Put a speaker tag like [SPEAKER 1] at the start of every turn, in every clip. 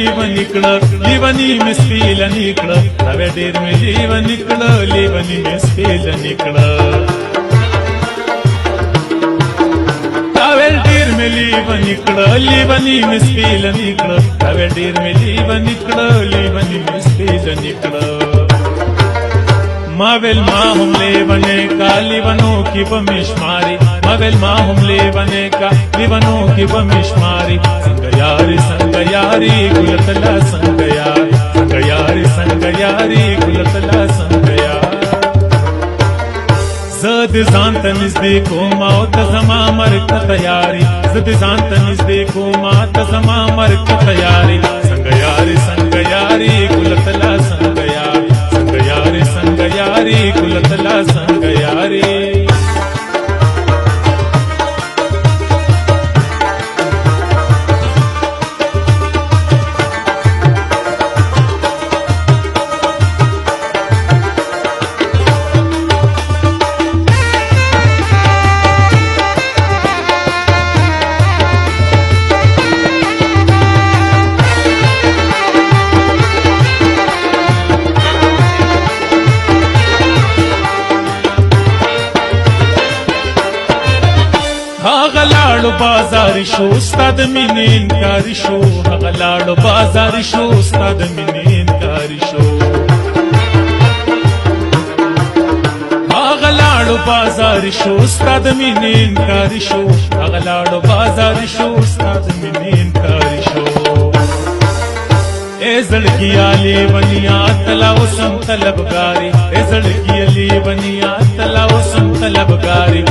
[SPEAKER 1] لیوان نکړه لیوانی مسپیل نکړه تا ډیر می لیوان نکړه لیوانی مسپیل نکړه تا ډیر می لیوان نکړه لیوانی مسپیل نکړه تا ډیر می لیوان نکړه لیوانی مسپیل نکړه मावेल माँ हम ले बने का लिवनों की बमिशमारी मावेल माँ हम ले बने का लिवनों की बमिशमारी संगयारी गुलतला संगयारी गुलतला संगयार जद जानत नजदीको मात जमा मरक तैयारी जद जानत नजदीको मात जमा मरक तैयारी संगयारी गुलतला संगयारी संगयारी गुलतला संगयारी غلاړو بازار شو استاد مینې انکار شو غلاړو بازار شو استاد مینې انکار شو غلاړو بازار شو استاد مینې انکار شو غلاړو بازار شو استاد مینې انکار شو اے زړګي علي بنیا تلا وسم طلبګاری اے زړګي علي بنیا تلا وسم طلبګاری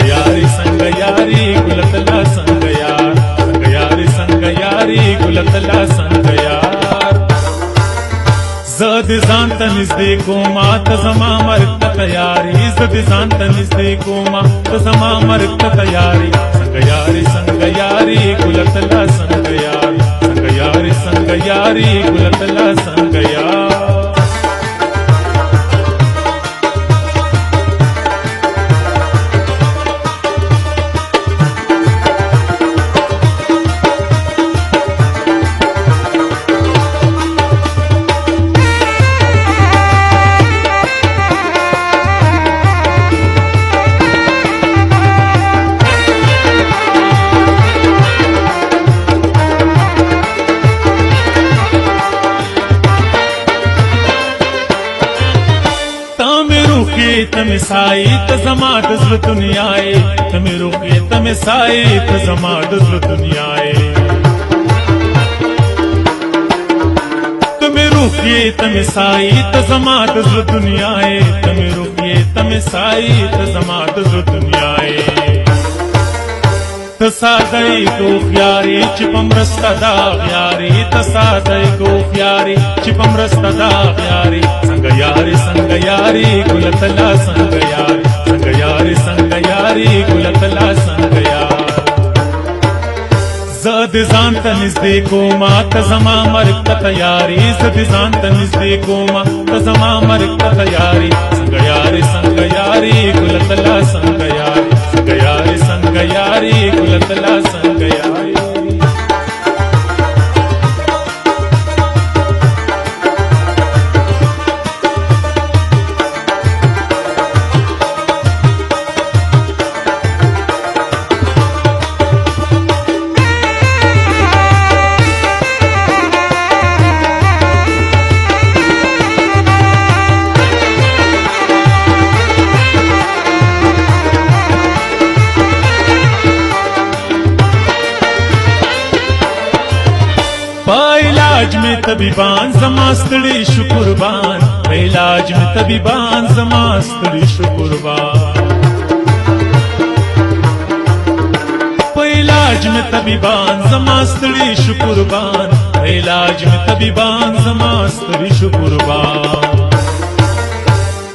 [SPEAKER 1] संगयारी गुलतला संगयारी गुलतला संगयार जद जानत नजदीको मात जमा मरक तैयारी जद जानत नजदीको मात जमा मरक तैयारी संगयारी गुलतला संगयारी गुलतला संगयार तम साई तजमा दज़्र दुनियाए तम रुके तम साई तजमा दज़्र दुनियाए तम रुके तम साई तजमा दज़्र दुनियाए तम रुके तम साई तजमा दज़्र दुनियाए तसादई को प्यारी चिपम रस्ता दा प्यारी तसादई को प्यारी चिपम रस्ता दा प्यारी संगयारी गुलतला संगयारी गुलतला संगयार जद जानत नजदीको मात जमा मरक तैयारी जद जानत नजदीको मात जमा मरक तैयारी संगयारी गुलतला संगयारी गुलतला संगयारी इलाज में तबीबान जमास्तड़ी शुकुरबान इलाज में तबीबान जमास्तड़ी शुकुरबान इलाज में तबीबान जमास्तड़ी शुकुरबान इलाज में तबीबान जमास्तड़ी शुकुरबान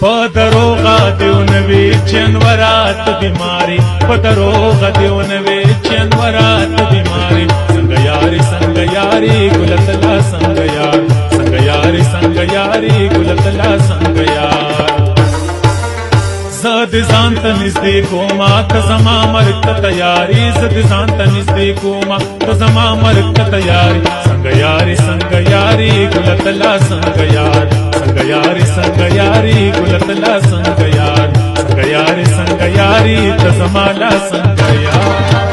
[SPEAKER 1] पदरोगा देवनवे चनवरात बीमारी पदरोगा देवनवे चनवरात बीमारी संगयारी गुलतला संगयारी गुलतला संगयार जद जान जांत निस्ते कोमा तजमा मरक्त तयारी सद जांत निस्ते कोमा तजमा मरक्त तयारी संग यारी गुलतला संग यारी गुलतला संग यारी तजमाला संग यार